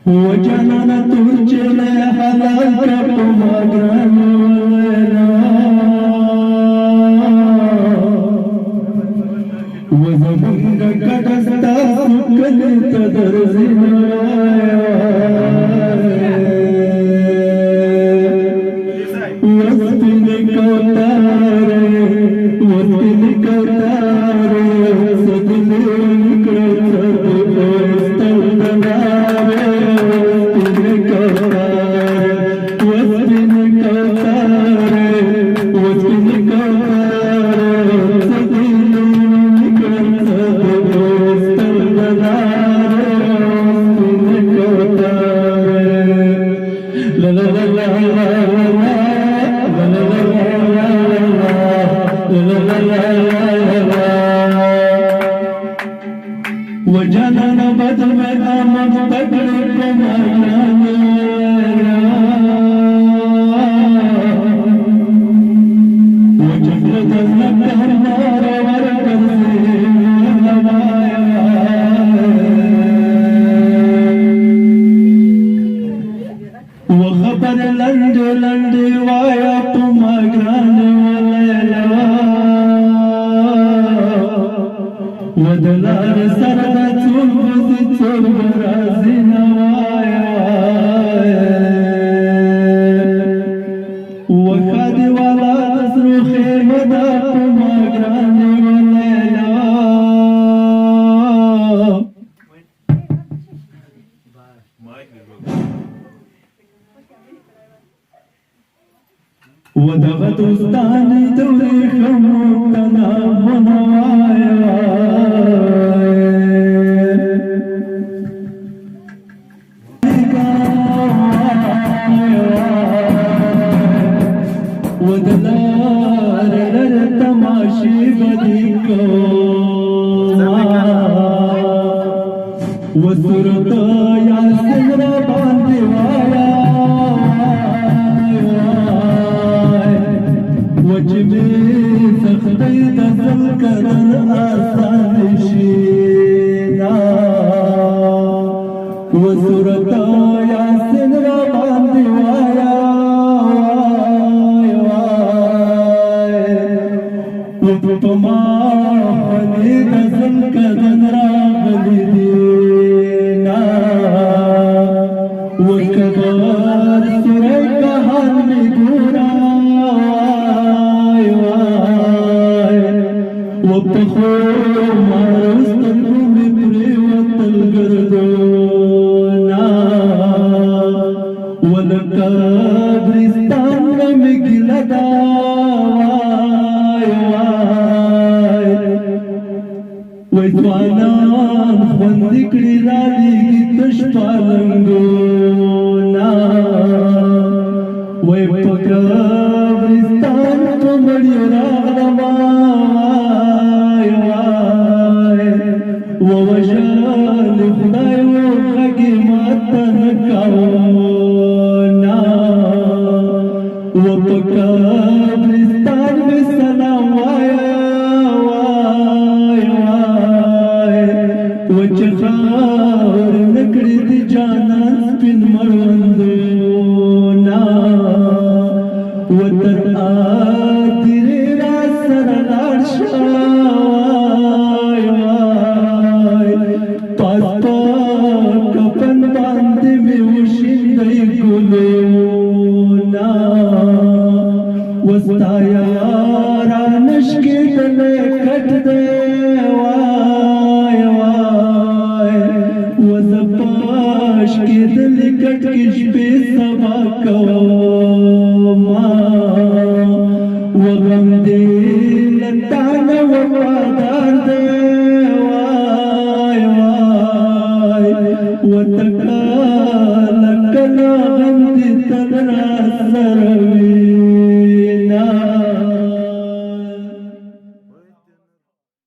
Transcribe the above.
وجنانا ترجل حلال كرم أجران وزمن كدستا ښکلي تدرزنا وسپینې کوتارې وسپینې کوتارې سدلې کړه وجنانا بدر में आमद बदर को मारना वो जब जन्नत हमारे वरकर से लगाया वो खबर लंडे लंडे वाया तुम अग्राने ودلار سرد چوبزی چوب رازی نوایا وخادی والا دسرو خیمدا پماگرانی ولیلا ودغ دوستانی دوری خموتنا منوایا ودلار تماشی بدی کو وسرت یاسین را باندې وایا وجبی سختی دزل کدن آسان شینا وسرت یاسین را باندې وایا پما خلی دزل کدن را غلی دینا وکبر سرے کہان میں گورا وپخو مارستن میں پریوتل گردونا ولکبرستان میں گلدا ویدوانان خوندکڑی رالیگی تشپالنگونا وی پکبرستان کمڑی راغلمائی ووجال خدای و خگی ماتنکاونا وپکبرستان میں سلام وایا وچخار نکڑی دی جانان سپین مروندونا وطن آدری را سرلار شای پاس پا کپن باندی میں وشندی گلونا وستا یارانشکی دلے کٹ دے کی دل کٹ کش پہ سبا کوما وغم دل تانا وفادار دے وای وای وتکا